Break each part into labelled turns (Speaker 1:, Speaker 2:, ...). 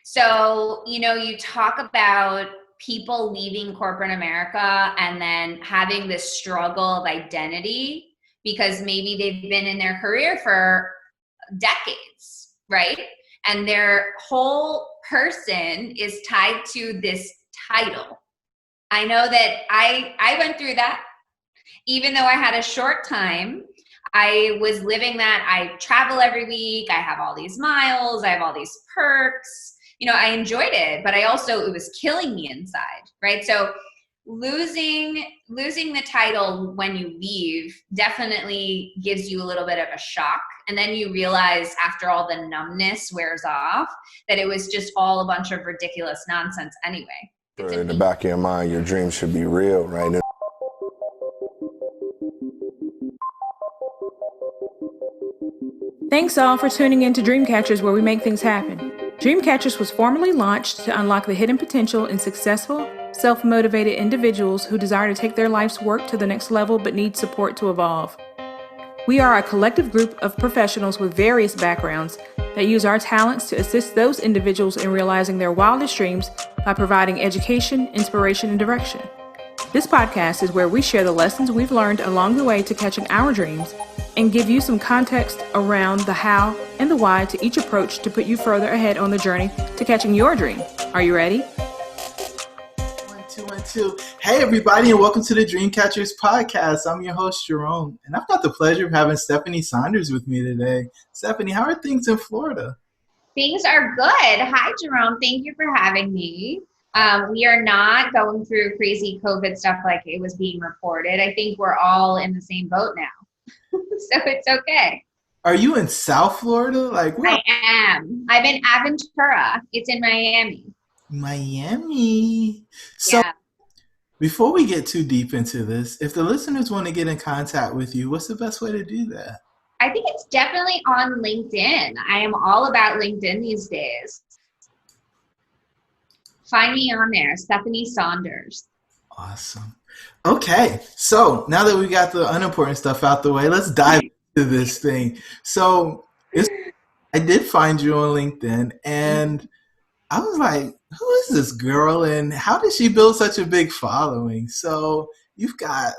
Speaker 1: So, you talk about people leaving corporate America and then having this struggle of identity because maybe they've been in their career for decades, right? And their whole person is tied to this title. I know that I went through that. Even though I had a short time, I was living that. I travel every week. I have all these miles. I have all these perks. I enjoyed it, but it was killing me inside, right? So losing the title when you leave definitely gives you a little bit of a shock. And then you realize after all the numbness wears off that it was just all a bunch of ridiculous nonsense anyway.
Speaker 2: In the back of your mind, your dreams should be real, right?
Speaker 3: Thanks all for tuning in to Dreamcatchers, where we make things happen. Dreamcatchers was formally launched to unlock the hidden potential in successful, self-motivated individuals who desire to take their life's work to the next level but need support to evolve. We are a collective group of professionals with various backgrounds that use our talents to assist those individuals in realizing their wildest dreams by providing education, inspiration, and direction. This podcast is where we share the lessons we've learned along the way to catching our dreams and give you some context around the how and the why to each approach to put you further ahead on the journey to catching your dream. Are you ready?
Speaker 4: 1, 2, 1, 2. Hey, everybody, and welcome to the Dreamcatchers podcast. I'm your host, Jerome, and I've got the pleasure of having Stephanie Saunders with me today. Stephanie, how are things in Florida?
Speaker 1: Things are good. Hi, Jerome. Thank you for having me. We are not going through crazy COVID stuff like it was being reported. I think we're all in the same boat now. So it's okay.
Speaker 4: Are you in South Florida?
Speaker 1: I am. I'm in Aventura. It's in Miami.
Speaker 4: Miami. So
Speaker 1: yeah.
Speaker 4: Before we get too deep into this, if the listeners want to get in contact with you, what's the best way to do that?
Speaker 1: I think it's definitely on LinkedIn. I am all about LinkedIn these days. Find me on there, Stephanie Saunders.
Speaker 4: Awesome. Okay, so now that we got the unimportant stuff out the way, let's dive into this thing. So I did find you on LinkedIn, and I was like, who is this girl, and how did she build such a big following? So you've got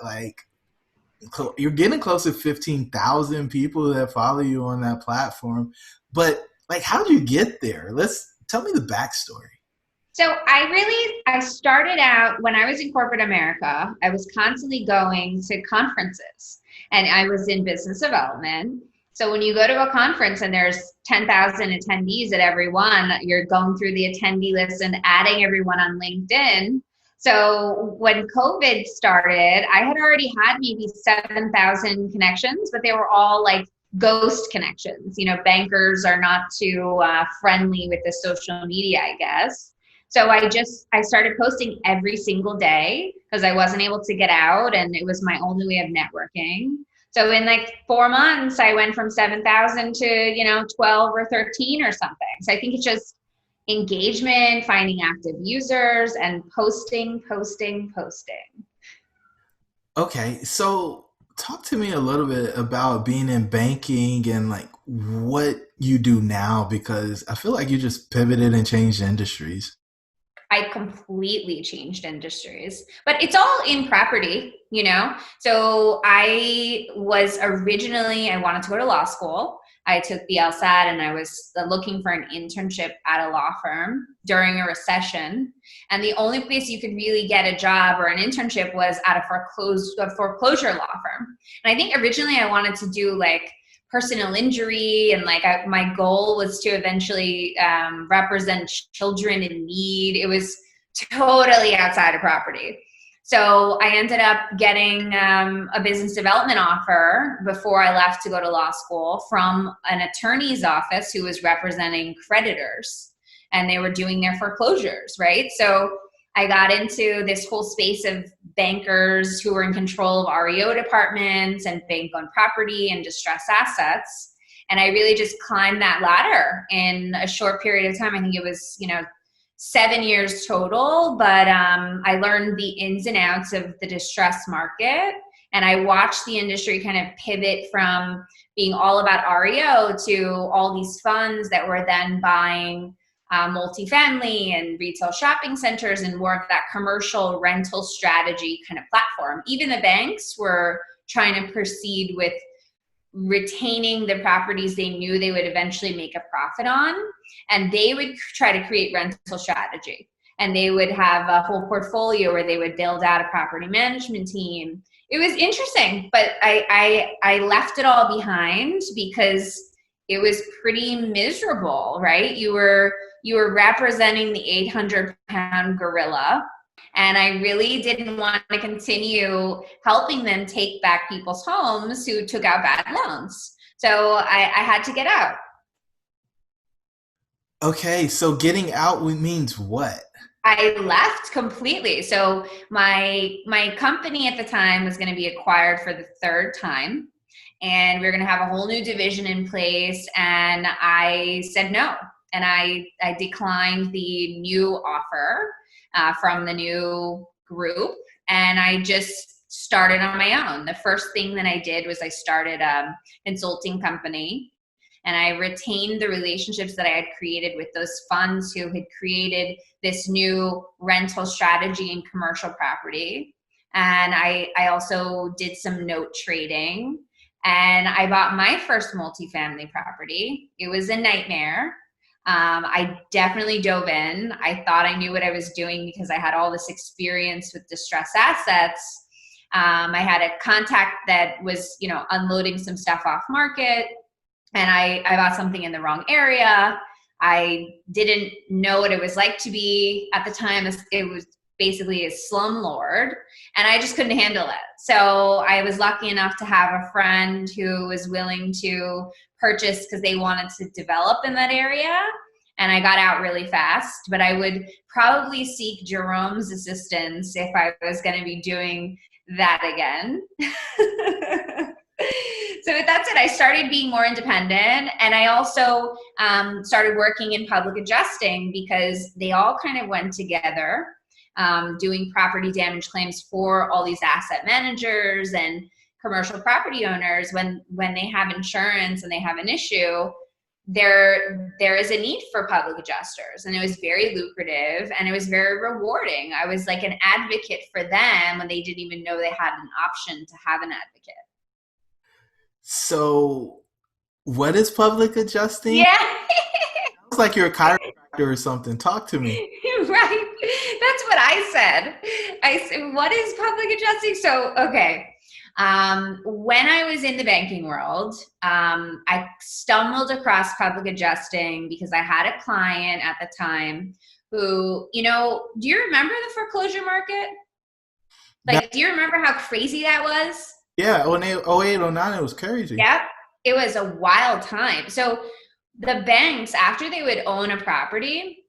Speaker 4: you're getting close to 15,000 people that follow you on that platform. But how'd you get there? Tell me the backstory.
Speaker 1: So I started out when I was in corporate America. I was constantly going to conferences, and I was in business development. So when you go to a conference and there's 10,000 attendees at every one, you're going through the attendee list and adding everyone on LinkedIn. So when COVID started, I had already had maybe 7,000 connections, but they were all ghost connections. Bankers are not too friendly with the social media, I guess. So I started posting every single day because I wasn't able to get out, and it was my only way of networking. So in 4 months, I went from 7,000 to, 12 or 13 or something. So I think it's just engagement, finding active users, and posting.
Speaker 4: Okay, so talk to me a little bit about being in banking and what you do now, because I feel like you just pivoted and changed industries.
Speaker 1: I completely changed industries, but it's all in property, So I wanted to go to law school. I took the LSAT, and I was looking for an internship at a law firm during a recession. And the only place you could really get a job or an internship was at a foreclosure law firm. And I think originally I wanted to do personal injury, and my goal was to eventually represent children in need. It was totally outside of property. So I ended up getting a business development offer before I left to go to law school from an attorney's office who was representing creditors, and they were doing their foreclosures, right? So I got into this whole space of bankers who were in control of REO departments and bank-owned property and distressed assets. And I really just climbed that ladder in a short period of time. I think it was, 7 years total, but I learned the ins and outs of the distressed market. And I watched the industry kind of pivot from being all about REO to all these funds that were then buying multifamily and retail shopping centers and more of that commercial rental strategy kind of platform. Even the banks were trying to proceed with retaining the properties they knew they would eventually make a profit on, and they would try to create rental strategy, and they would have a whole portfolio where they would build out a property management team. It was interesting, but I left it all behind because it was pretty miserable, right? You were representing the 800-pound gorilla, and I really didn't want to continue helping them take back people's homes who took out bad loans. So I had to get out.
Speaker 4: Okay, so getting out means what?
Speaker 1: I left completely. So my company at the time was going to be acquired for the third time, and we were going to have a whole new division in place. And I said no, and I declined the new offer from the new group, and I just started on my own. The first thing that I did was I started a consulting company, and I retained the relationships that I had created with those funds who had created this new rental strategy in commercial property. And I also did some note trading, and I bought my first multifamily property. It was a nightmare. I definitely dove in. I thought I knew what I was doing because I had all this experience with distressed assets. I had a contact that was, unloading some stuff off market, and I bought something in the wrong area. I didn't know what it was like to be, at the time, it was basically a slumlord, and I just couldn't handle it. So I was lucky enough to have a friend who was willing to purchase because they wanted to develop in that area, and I got out really fast. But I would probably seek Jerome's assistance if I was going to be doing that again. So that's it. I started being more independent, and I also started working in public adjusting because they all kind of went together, doing property damage claims for all these asset managers and commercial property owners. When they have insurance and they have an issue, there is a need for public adjusters, and it was very lucrative and it was very rewarding. I was like an advocate for them when they didn't even know they had an option to have an advocate.
Speaker 4: So, what is public adjusting?
Speaker 1: Yeah.
Speaker 4: Sounds like you're a chiropractor or something. Talk to me.
Speaker 1: Right. That's what I said. I said, what is public adjusting? So, okay. When I was in the banking world, I stumbled across public adjusting because I had a client at the time who, do you remember the foreclosure market? Like, do you remember how crazy that was?
Speaker 4: Yeah, 08, 09, it was crazy.
Speaker 1: Yep. It was a wild time. So the banks, after they would own a property,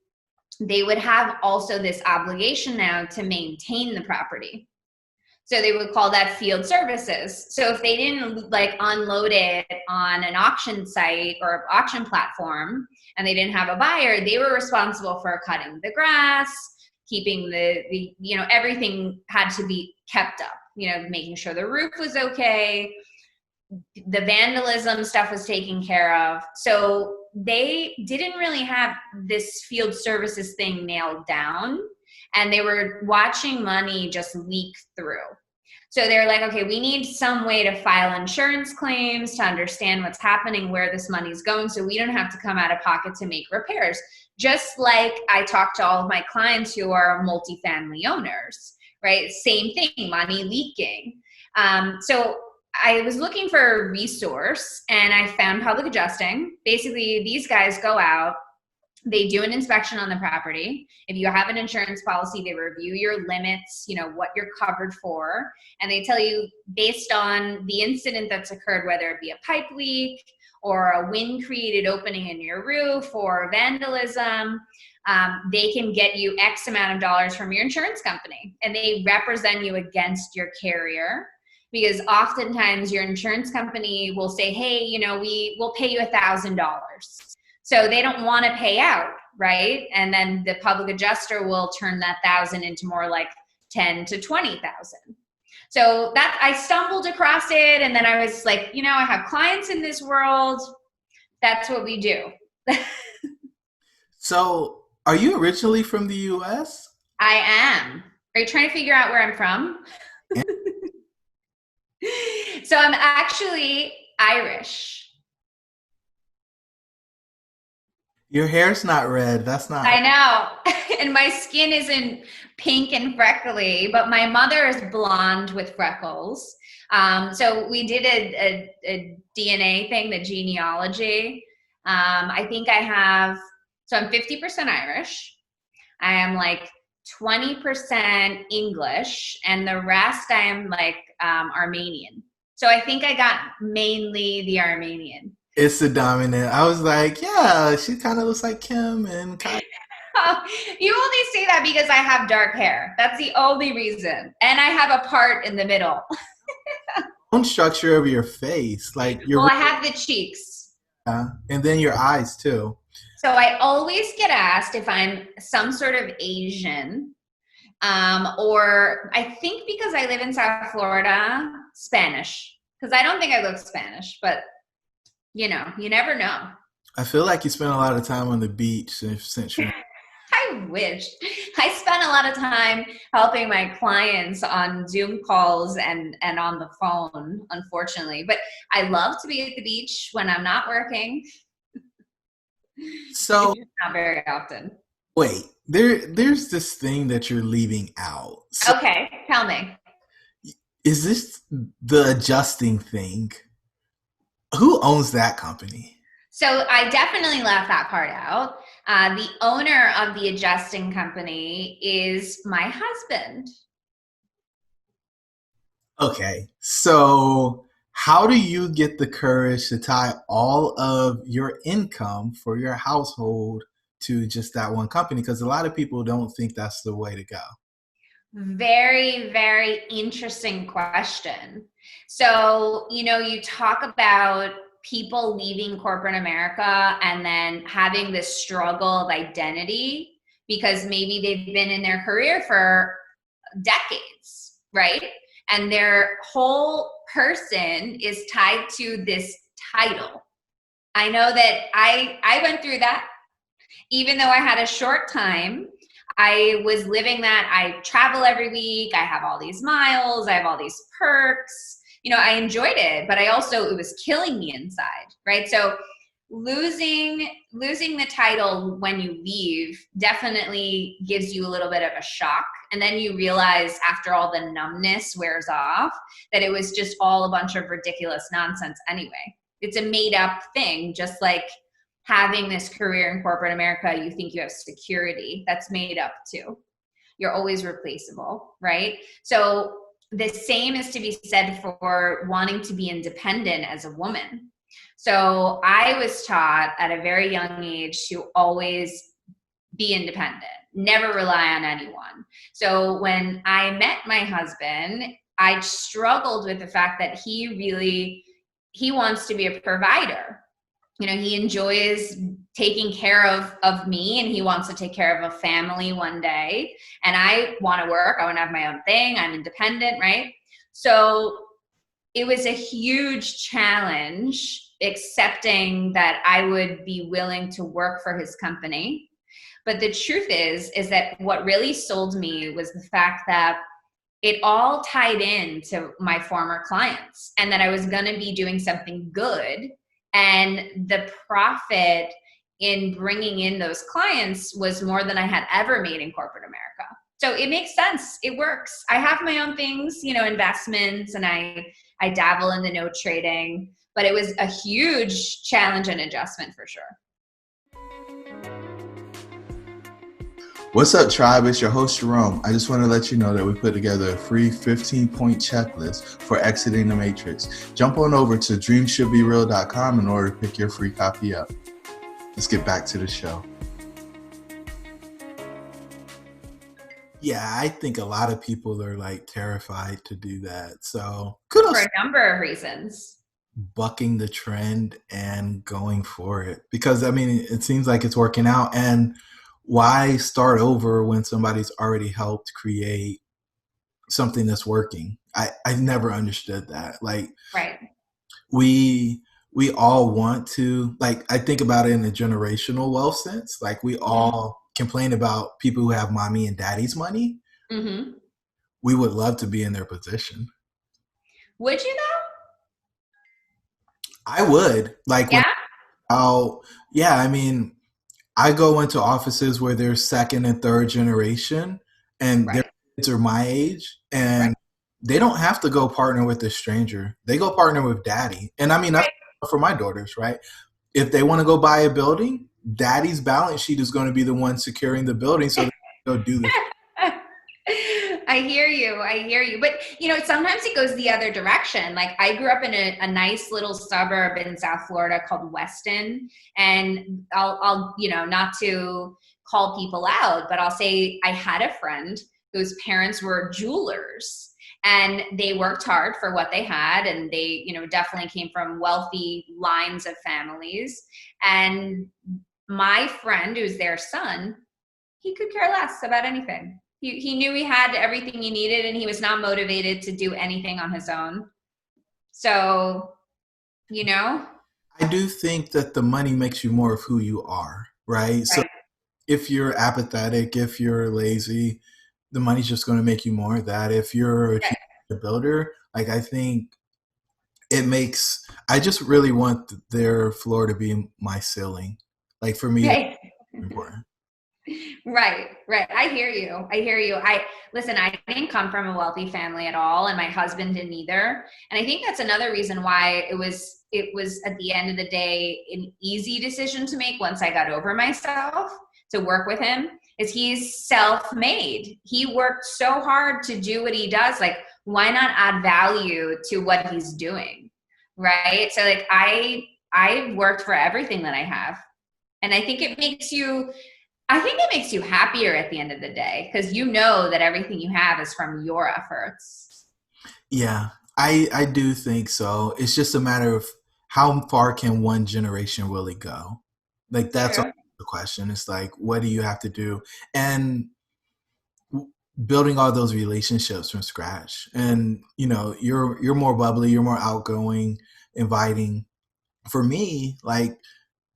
Speaker 1: they would have also this obligation now to maintain the property. So they would call that field services. So if they didn't unload it on an auction site or auction platform and they didn't have a buyer, they were responsible for cutting the grass, keeping the everything had to be kept up, making sure the roof was okay. The vandalism stuff was taken care of. So they didn't really have this field services thing nailed down, and they were watching money just leak through. So they were like, okay, we need some way to file insurance claims to understand what's happening, where this money's going, so we don't have to come out of pocket to make repairs. Just like I talk to all of my clients who are multifamily owners, right? Same thing, money leaking. So I was looking for a resource, and I found public adjusting. Basically, these guys go out, they do an inspection on the property. If you have an insurance policy, they review your limits, what you're covered for, and they tell you based on the incident that's occurred, whether it be a pipe leak or a wind-created opening in your roof or vandalism, they can get you X amount of dollars from your insurance company, and they represent you against your carrier. Because oftentimes your insurance company will say, hey, we'll pay you $1,000. So they don't want to pay out, right? And then the public adjuster will turn that 1,000 into more like 10 to 20,000. So that I stumbled across it, and then I was like, I have clients in this world. That's what we do.
Speaker 4: So, are you originally from the U.S.?
Speaker 1: I am. Are you trying to figure out where I'm from? So I'm actually Irish.
Speaker 4: Your hair's not red. That's not.
Speaker 1: I know. And my skin isn't pink and freckly, but my mother is blonde with freckles. So we did a DNA thing, the genealogy. I think I have, so I'm 50% Irish. I am like 20% English, and the rest I am like Armenian. So I think I got mainly the Armenian.
Speaker 4: It's the dominant. I was like, yeah, she kind of looks like Kim and Kai.
Speaker 1: You only say that because I have dark hair. That's the only reason. And I have a part in the middle.
Speaker 4: Bone structure of your face, like
Speaker 1: Well,
Speaker 4: your,
Speaker 1: I have the cheeks.
Speaker 4: and then your eyes too.
Speaker 1: So I always get asked if I'm some sort of Asian, or I think because I live in South Florida, Spanish. Because I don't think I look Spanish, but you know, you never know.
Speaker 4: I feel like you spend a lot of time on the beach since you're.
Speaker 1: I wish. I spent a lot of time helping my clients on Zoom calls and on the phone, unfortunately. But I love to be at the beach when I'm not working.
Speaker 4: So
Speaker 1: Not very often.
Speaker 4: wait, there's this thing that you're leaving out. So
Speaker 1: Okay, tell me.
Speaker 4: is this the adjusting thing? Who owns that company?
Speaker 1: So I definitely left that part out. The owner of the adjusting company is my husband.
Speaker 4: Okay, so how do you get the courage to tie all of your income for your household to just that one company? Because a lot of people don't think that's the way to go.
Speaker 1: Very, very interesting question. So, you know, you talk about people leaving corporate America and then having this struggle of identity because maybe they've been in their career for decades, right? And their whole person is tied to this title. I know that I went through that. Even though I had a short time, I was living that. I travel every week. I have all these miles. I have all these perks. You know, I enjoyed it, but it was killing me inside, right? So losing the title when you leave definitely gives you a little bit of a shock. And then you realize after all the numbness wears off that it was just all a bunch of ridiculous nonsense anyway. It's a made up thing, just like having this career in corporate America, you think you have security. That's made up too. You're always replaceable, right? So the same is to be said for wanting to be independent as a woman. So I was taught at a very young age to always be independent, never rely on anyone. So when I met my husband, I struggled with the fact that he wants to be a provider. You know, he enjoys taking care of me, and he wants to take care of a family one day. And I want to work. I want to have my own thing. I'm independent, right? So it was a huge challenge accepting that I would be willing to work for his company. But the truth is that what really sold me was the fact that it all tied in to my former clients and that I was going to be doing something good. And the profit in bringing in those clients was more than I had ever made in corporate America. So it makes sense. It works. I have my own things, you know, investments, and I dabble in the note trading, but it was a huge challenge and adjustment for sure.
Speaker 4: What's up, tribe? It's your host, Jerome. I just want to let you know that we put together a free 15-point checklist for exiting the matrix. Jump on over to dreamshouldbereal.com in order to pick your free copy up. Let's get back to the show. Yeah, I think a lot of people are like terrified to do that. So kudos
Speaker 1: for a number of reasons.
Speaker 4: Bucking the trend and going for it. Because, I mean, it seems like it's working out. And why start over when somebody's already helped create something that's working? I never understood that. Like,
Speaker 1: right.
Speaker 4: We we all want to, like, I think about it in a generational wealth sense. Like, we all complain about people who have mommy and daddy's money.
Speaker 1: Mm-hmm.
Speaker 4: We would love to be in their position.
Speaker 1: Would you
Speaker 4: I would. Like,
Speaker 1: though?
Speaker 4: when
Speaker 1: Yeah.
Speaker 4: yeah, I mean, I go into offices where there's second and third generation and their
Speaker 1: Right.
Speaker 4: kids are my age,
Speaker 1: Right.
Speaker 4: and they don't have to go partner with a stranger. They go partner with daddy. And I mean, that's
Speaker 1: Right.
Speaker 4: for my daughters, right? If they want to go buy a building, daddy's balance sheet is going to be the one securing the building so they can go do this.
Speaker 1: I hear you. I hear you. But, sometimes it goes the other direction. Like I grew up in a nice little suburb in South Florida called Weston. And I'll not to call people out, but I'll say I had a friend whose parents were jewelers and they worked hard for what they had. And they, definitely came from wealthy lines of families. And my friend, who's their son, he could care less about anything. He knew he had everything he needed and he was not motivated to do anything on his own. So,
Speaker 4: I do think that the money makes you more of who you are, right? So
Speaker 1: right,
Speaker 4: if you're apathetic, if you're lazy, the money's just going to make you more of that. If you're
Speaker 1: right,
Speaker 4: a builder, like I think it makes, I just really want their floor to be my ceiling. Like for me, that's
Speaker 1: right.
Speaker 4: important.
Speaker 1: Right. I hear you. Listen, I didn't come from a wealthy family at all, and my husband didn't either. And I think that's another reason why it was at the end of the day an easy decision to make once I got over myself to work with him. Is he's self-made. He worked so hard to do what he does. Like, why not add value to what he's doing? Right. So like I've worked for everything that I have. And I think it makes you happier at the end of the day because you know that everything you have is from your efforts.
Speaker 4: Yeah, I do think so. It's just a matter of how far can one generation really go? Like that's all
Speaker 1: True.
Speaker 4: the question. It's like, what do you have to do? And building all those relationships from scratch. And you're more bubbly, you're more outgoing, inviting. For me, like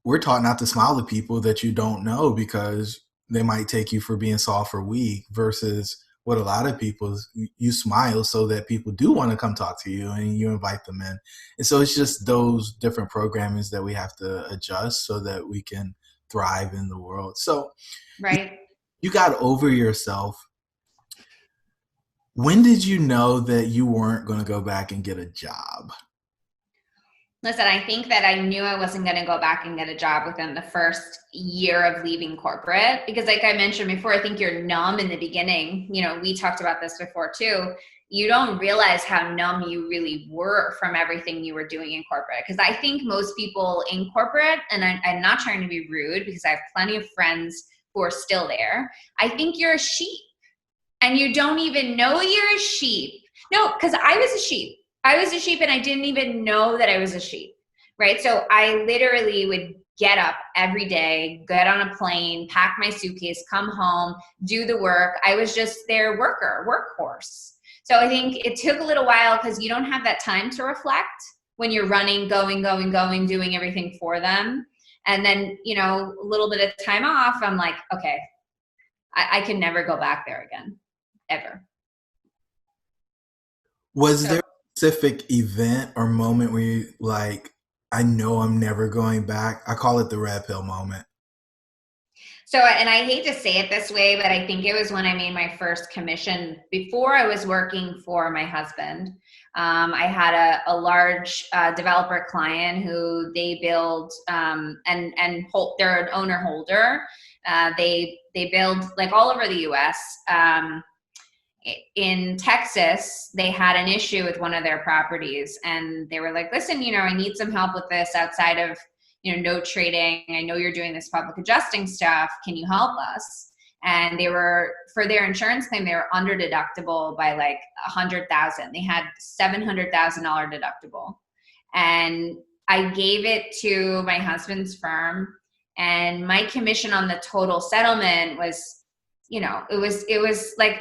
Speaker 4: we're taught not to smile at people that you don't know because they might take you for being soft or weak versus what a lot of people you smile so that people do want to come talk to you and you invite them in. And so it's just those different programmings that we have to adjust so that we can thrive in the world. So
Speaker 1: Right.
Speaker 4: you got over yourself. When did you know that you weren't going to go back and get a job?
Speaker 1: Listen, I think that I knew I wasn't going to go back and get a job within the first year of leaving corporate because like I mentioned before, I think you're numb in the beginning. We talked about this before too. You don't realize how numb you really were from everything you were doing in corporate. Because I think most people in corporate, and I'm not trying to be rude because I have plenty of friends who are still there. I think you're a sheep and you don't even know you're a sheep. No, because I was a sheep. I was a sheep and I didn't even know that I was a sheep, right? So I literally would get up every day, get on a plane, pack my suitcase, come home, do the work. I was just their workhorse. So I think it took a little while because you don't have that time to reflect when you're running, going, doing everything for them. And then, a little bit of time off, I'm like, okay, I can never go back there again, ever.
Speaker 4: Was
Speaker 1: So
Speaker 4: there a specific event or moment where you like, I know I'm never going back? I call it the red pill moment.
Speaker 1: And I hate to say it this way, but I think it was when I made my first commission before I was working for my husband. I had a large developer client who they build they're an owner holder. They build like all over the U.S. In Texas, they had an issue with one of their properties, and they were like, "Listen, I need some help with this outside of." Note trading. I know you're doing this public adjusting stuff. Can you help us? And they were, for their insurance claim, they were under deductible by like 100,000. They had $700,000 deductible. And I gave it to my husband's firm, and my commission on the total settlement was, it was like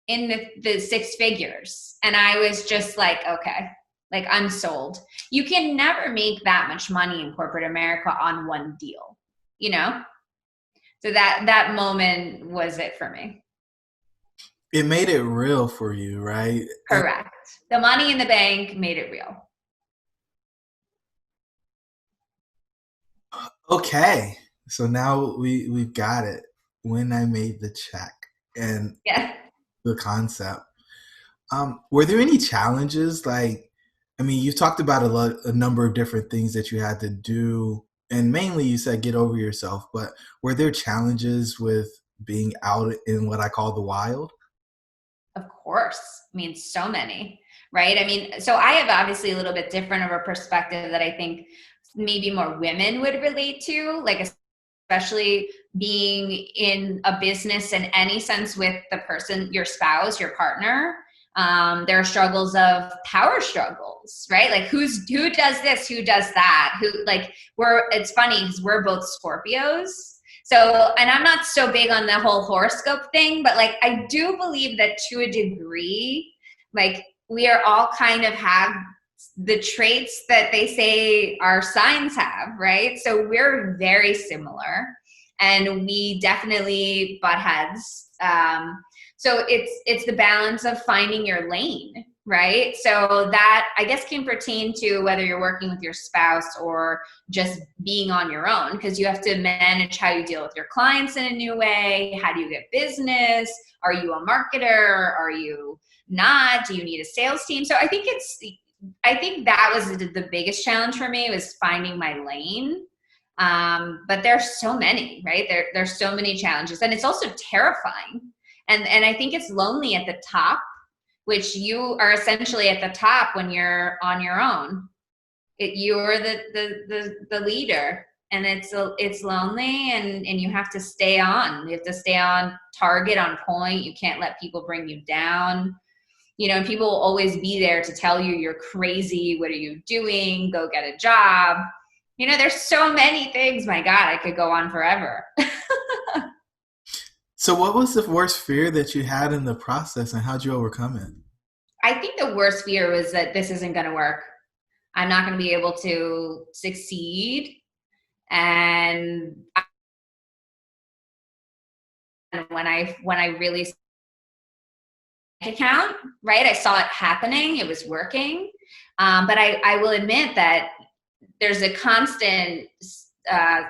Speaker 1: in the six figures. And I was just like, okay, Like, I'm sold. You can never make that much money in corporate America on one deal, you know? So that moment was it for me.
Speaker 4: It made it real for you, right? And
Speaker 1: Correct. The money in the bank made it real.
Speaker 4: okay, so now we've got it. When I made the check and
Speaker 1: Yeah.
Speaker 4: the concept. Were there any challenges? Like, I mean, you talked about a number of different things that you had to do, and mainly you said get over yourself. But were there challenges with being out in what I call the wild?
Speaker 1: Of course. I mean, so many, right? I mean, so I have obviously a little bit different of a perspective that I think maybe more women would relate to, like especially being in a business in any sense with the person, your spouse, your partner. There are struggles of power struggles, right? Like who does this, who does that, who like it's funny because we're both Scorpios. So, and I'm not so big on the whole horoscope thing, but like I do believe that to a degree, like we are all kind of have the traits that they say our signs have, right? So we're very similar and we definitely butt heads. So it's the balance of finding your lane, right? So that I guess can pertain to whether you're working with your spouse or just being on your own, because you have to manage how you deal with your clients in a new way. How do you get business? Are you a marketer? Are you not? Do you need a sales team? So I think that was the biggest challenge for me, was finding my lane. But there's so many, right? There's so many challenges, and it's also terrifying. And I think it's lonely at the top, which you are essentially at the top when you're on your own. You're the leader, and it's lonely, and you have to stay on. You have to stay on target, on point. You can't let people bring you down. You know, and people will always be there to tell you you're crazy. What are you doing? Go get a job. You know, there's so many things. My God, I could go on forever.
Speaker 4: So, what was the worst fear that you had in the process, and how'd you overcome it?
Speaker 1: I think the worst fear was that this isn't going to work. I'm not going to be able to succeed. And when I really account, right, I saw it happening. It was working. But I will admit that there's a constant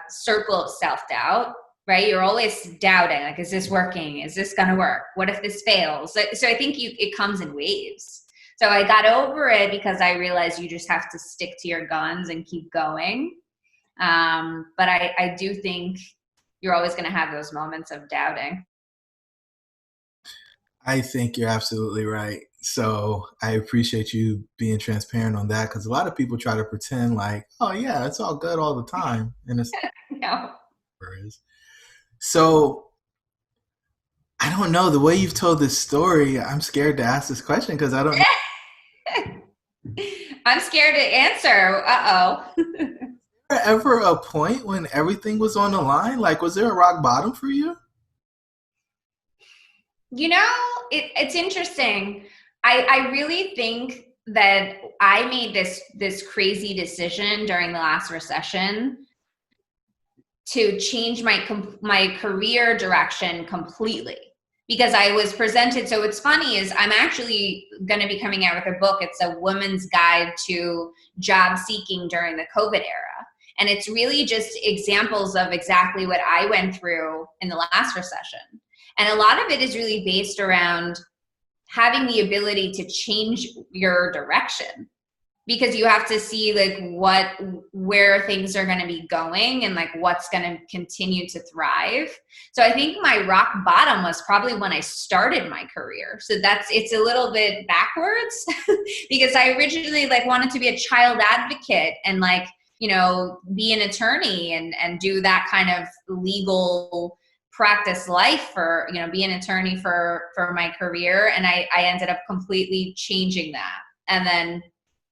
Speaker 1: circle of self-doubt, right? You're always doubting, like, is this working? Is this going to work? What if this fails? So I think it comes in waves. So I got over it because I realized you just have to stick to your guns and keep going. But I do think you're always going to have those moments of doubting.
Speaker 4: I think you're absolutely right. So, I appreciate you being transparent on that, because a lot of people try to pretend like, oh, yeah, it's all good all the time. And it's
Speaker 1: No.
Speaker 4: never is. So, I don't know. The way you've told this story, I'm scared to ask this question because I don't know.
Speaker 1: I'm scared to answer. Uh-oh.
Speaker 4: Was there ever a point when everything was on the line? Like, was there a rock bottom for you?
Speaker 1: You know, it's interesting. I really think that I made this crazy decision during the last recession to change my career direction completely, because I was presented. So what's funny is I'm actually going to be coming out with a book. It's a woman's guide to job seeking during the COVID era. And it's really just examples of exactly what I went through in the last recession. And a lot of it is really based around having the ability to change your direction, because you have to see like where things are going to be going and like what's going to continue to thrive. So I think my rock bottom was probably when I started my career. So it's a little bit backwards because I originally like wanted to be a child advocate and like, you know, be an attorney and do that kind of legal practice life for, you know, be an attorney for my career. And I ended up completely changing that. And then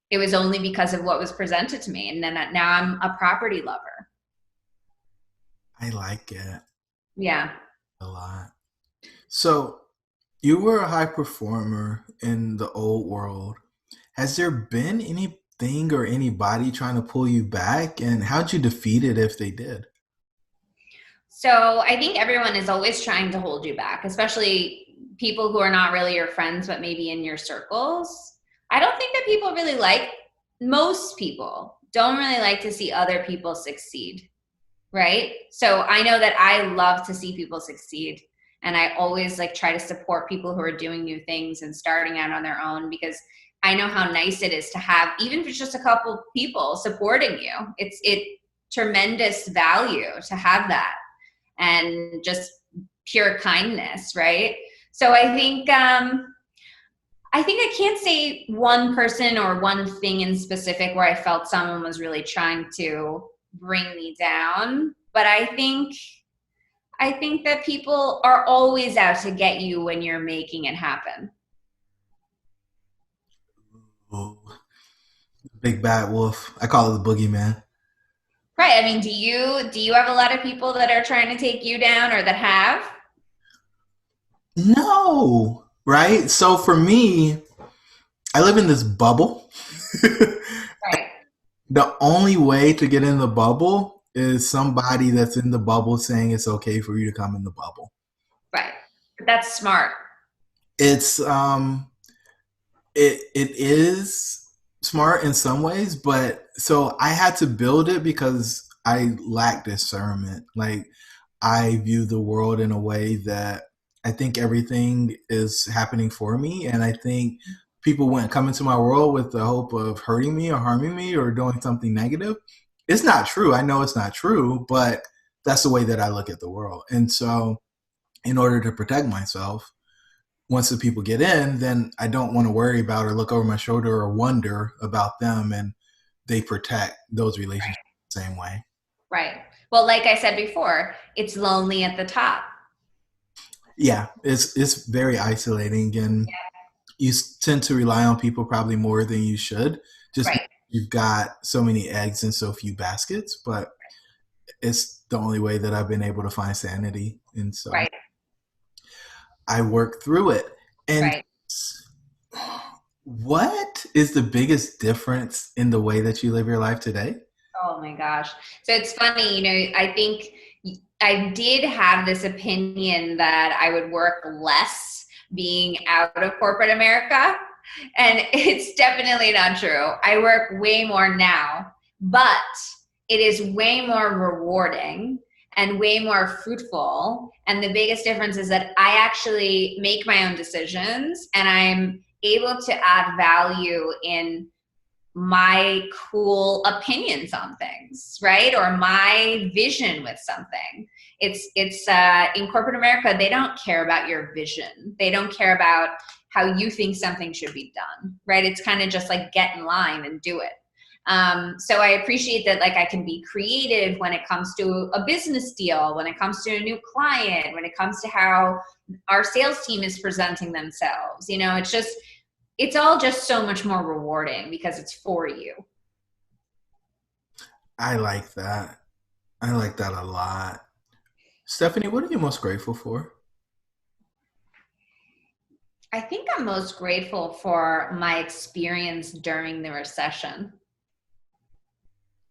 Speaker 1: it was only because of what was presented to me. And then now I'm a property lover.
Speaker 4: I like it
Speaker 1: Yeah.
Speaker 4: a lot. So, you were a high performer in the old world. Has there been anything or anybody trying to pull you back, and how'd you defeat it if they did?
Speaker 1: So I think everyone is always trying to hold you back, especially people who are not really your friends, but maybe in your circles. I don't think that people really like, most people don't really like to see other people succeed, right? So I know that I love to see people succeed. And I always like try to support people who are doing new things and starting out on their own, because I know how nice it is to have, even if it's just a couple people supporting you. It tremendous value to have that, and just pure kindness, right? So I think I can't say one person or one thing in specific where I felt someone was really trying to bring me down, but I think that people are always out to get you when you're making it happen.
Speaker 4: Ooh, big bad wolf. I call it the boogeyman.
Speaker 1: Right. I mean, do you have a lot of people that are trying to take you down, or that have?
Speaker 4: No, right? So for me, I live in this bubble.
Speaker 1: Right.
Speaker 4: The only way to get in the bubble is somebody that's in the bubble saying it's okay for you to come in the bubble.
Speaker 1: Right. But that's smart.
Speaker 4: It's it is smart in some ways, but so I had to build it because I lack discernment. Like I view the world in a way that I think everything is happening for me, and I think people wouldn't come into my world with the hope of hurting me or harming me or doing something negative. It's not true. I know it's not true, but that's the way that I look at the world. And so, in order to protect myself, once the people get in, then I don't want to worry about or look over my shoulder or wonder about them, and they protect those relationships the same way.
Speaker 1: Right. Well, like I said before, it's lonely at the top.
Speaker 4: Yeah, it's very isolating, and you tend to rely on people probably more than you should, just because
Speaker 1: Right.
Speaker 4: you've got so many eggs in so few baskets. But it's the only way that I've been able to find sanity, and so
Speaker 1: Right.
Speaker 4: I work through it. And
Speaker 1: Right.
Speaker 4: what is the biggest difference in the way that you live your life today?
Speaker 1: Oh my gosh. So it's funny, I think I did have this opinion that I would work less being out of corporate America. And it's definitely not true. I work way more now, but it is way more rewarding and way more fruitful. And the biggest difference is that I actually make my own decisions, and I'm able to add value in my cool opinions on things, right? Or my vision with something. It's in corporate America, they don't care about your vision. They don't care about how you think something should be done, right? It's kind of just like get in line and do it. So I appreciate that, like I can be creative when it comes to a business deal, when it comes to a new client, when it comes to how our sales team is presenting themselves. It's all just so much more rewarding because it's for you.
Speaker 4: I like that. I like that a lot. Stephanie, what are you most grateful for?
Speaker 1: I think I'm most grateful for my experience during the recession.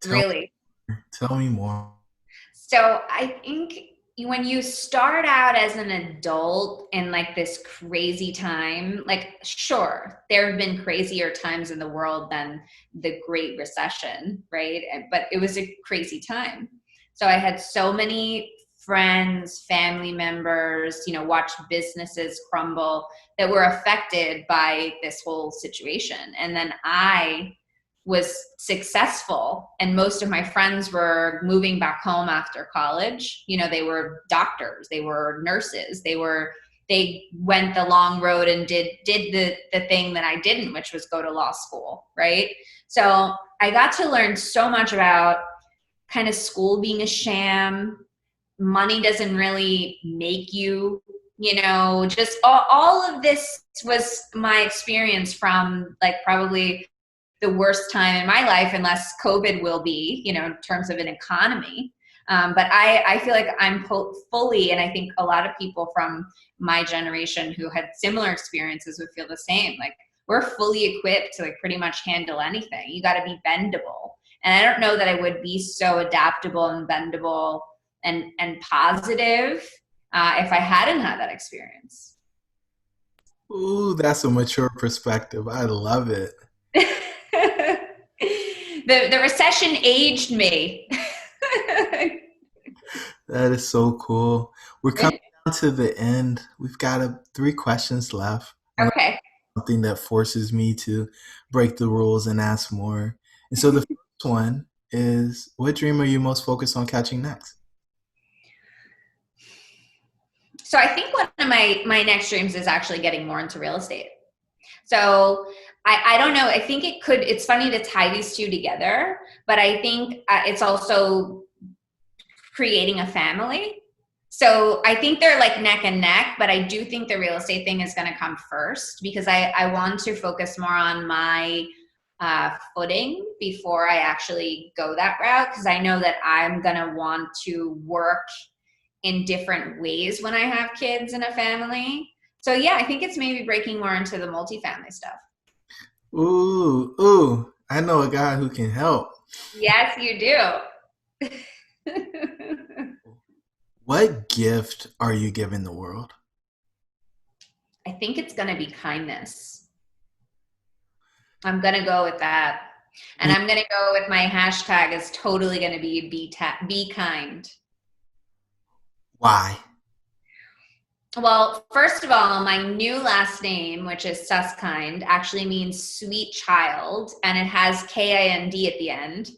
Speaker 4: Tell
Speaker 1: Really.
Speaker 4: tell me more.
Speaker 1: So I think when you start out as an adult in like this crazy time, like sure, there have been crazier times in the world than the Great Recession, right? But it was a crazy time. So I had so many friends, family members, watch businesses crumble that were affected by this whole situation. And then I was successful, and most of my friends were moving back home after college. They were doctors, they were nurses, they went the long road and did the thing that I didn't, which was go to law school, right? So I got to learn so much about kind of school being a sham. Money doesn't really make you, just all of this was my experience from like probably the worst time in my life, unless COVID will be, in terms of an economy. But I feel like I'm fully, and I think a lot of people from my generation who had similar experiences would feel the same. Like we're fully equipped to like pretty much handle anything. You got to be bendable. And I don't know that I would be so adaptable and bendable and positive if I hadn't had that experience.
Speaker 4: Ooh, that's a mature perspective. I love it.
Speaker 1: The recession aged me.
Speaker 4: That is so cool. We're coming down to the end. We've got 3 questions left.
Speaker 1: Okay.
Speaker 4: Something that forces me to break the rules and ask more. And so the first one is, what dream are you most focused on catching next?
Speaker 1: So I think one of my next dreams is actually getting more into real estate. So I don't know. I think it's funny to tie these two together, but I think it's also creating a family. So I think they're like neck and neck, but I do think the real estate thing is going to come first because I want to focus more on my footing before I actually go that route, because I know that I'm going to want to work in different ways when I have kids and a family. So yeah, I think it's maybe breaking more into the multifamily stuff.
Speaker 4: Ooh, I know a guy who can help.
Speaker 1: Yes, you do.
Speaker 4: What gift are you giving the world?
Speaker 1: I think it's going to be kindness. I'm going to go with that. And I'm going to go with my hashtag is totally going to be kind.
Speaker 4: Why?
Speaker 1: Well, first of all, my new last name, which is Suskind, actually means sweet child, and it has K-I-N-D at the end.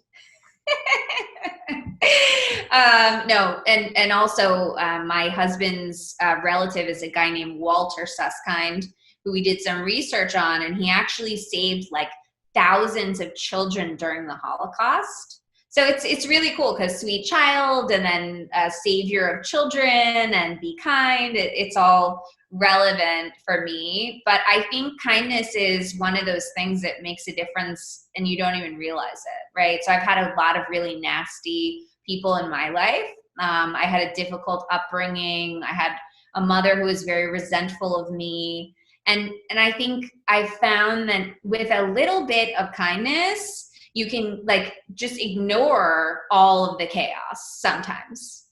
Speaker 1: No, and also my husband's relative is a guy named Walter Suskind, who we did some research on, and he actually saved like thousands of children during the Holocaust. So it's really cool because sweet child and then savior of children and be kind, it's all relevant for me. But I think kindness is one of those things that makes a difference and you don't even realize it, right? So I've had a lot of really nasty people in my life. I had a difficult upbringing. I had a mother who was very resentful of me. And I think I found that with a little bit of kindness, you can like just ignore all of the chaos sometimes.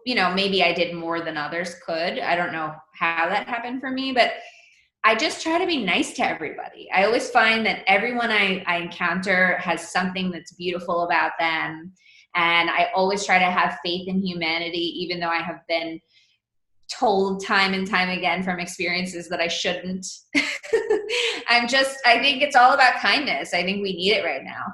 Speaker 1: You know, maybe I did more than others could. I don't know how that happened for me, but I just try to be nice to everybody. I always find that everyone I encounter has something that's beautiful about them. And I always try to have faith in humanity, even though I have been told time and time again from experiences that I shouldn't. I think it's all about kindness. I think we need it right now.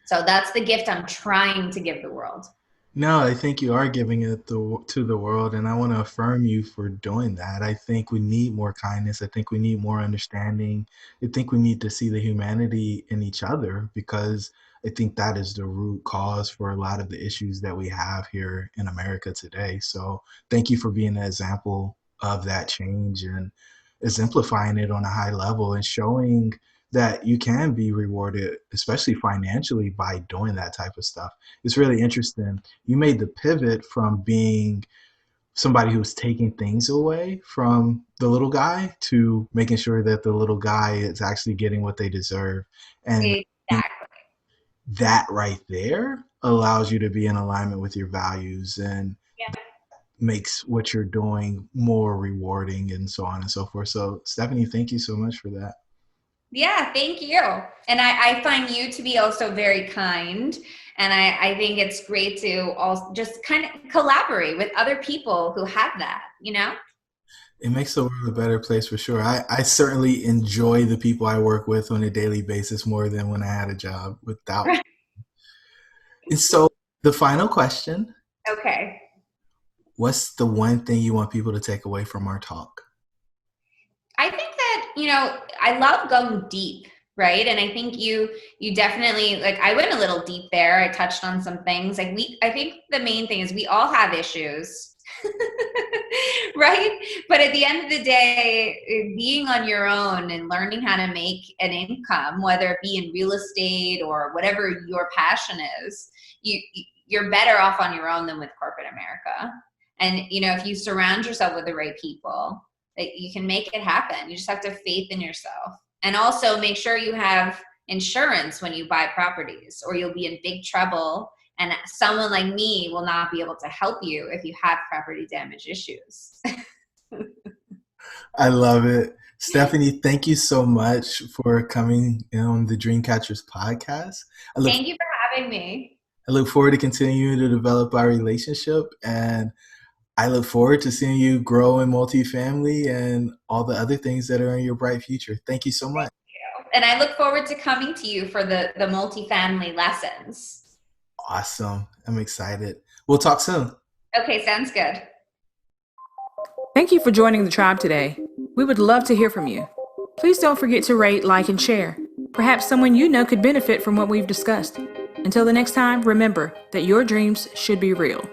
Speaker 1: So that's the gift I'm trying to give the world.
Speaker 4: No, I think you are giving it to the world, and I want to affirm you for doing that. I think we need more kindness. I think we need more understanding. I think we need to see the humanity in each other because I think that is the root cause for a lot of the issues that we have here in America today. So thank you for being an example of that change and exemplifying it on a high level and showing that you can be rewarded, especially financially, by doing that type of stuff. It's really interesting. You made the pivot from being somebody who's taking things away from the little guy to making sure that the little guy is actually getting what they deserve. And
Speaker 1: Exactly.
Speaker 4: that right there allows you to be in alignment with your values and
Speaker 1: Yeah.
Speaker 4: makes what you're doing more rewarding and so on and so forth. So, Stephanie, thank you so much for that.
Speaker 1: Yeah, thank you. And I find you to be also very kind. And I think it's great to also just kind of collaborate with other people who have that, you know?
Speaker 4: It makes the world a better place for sure. I certainly enjoy the people I work with on a daily basis more than when I had a job without. And so the final question,
Speaker 1: Okay.
Speaker 4: what's the one thing you want people to take away from our talk?
Speaker 1: I think that, you know, I love going deep, right? And I think you definitely, like, I went a little deep there. I touched on some things. Like I think the main thing is we all have issues, right? But at the end of the day, being on your own and learning how to make an income, whether it be in real estate or whatever your passion is, you're better off on your own than with corporate America. And, you know, if you surround yourself with the right people, that you can make it happen. You just have to have faith in yourself. And also make sure you have insurance when you buy properties, or you'll be in big trouble. And someone like me will not be able to help you if you have property damage issues.
Speaker 4: I love it. Stephanie, thank you so much for coming on the Dreamcatchers podcast.
Speaker 1: Thank you for having me.
Speaker 4: I look forward to continuing to develop our relationship, and I look forward to seeing you grow in multifamily and all the other things that are in your bright future. Thank you so much.
Speaker 1: Thank you. And I look forward to coming to you for the multifamily lessons.
Speaker 4: Awesome. I'm excited. We'll talk soon.
Speaker 1: Okay, sounds good.
Speaker 3: Thank you for joining the tribe today. We would love to hear from you. Please don't forget to rate, like, and share. Perhaps someone you know could benefit from what we've discussed. Until the next time, remember that your dreams should be real.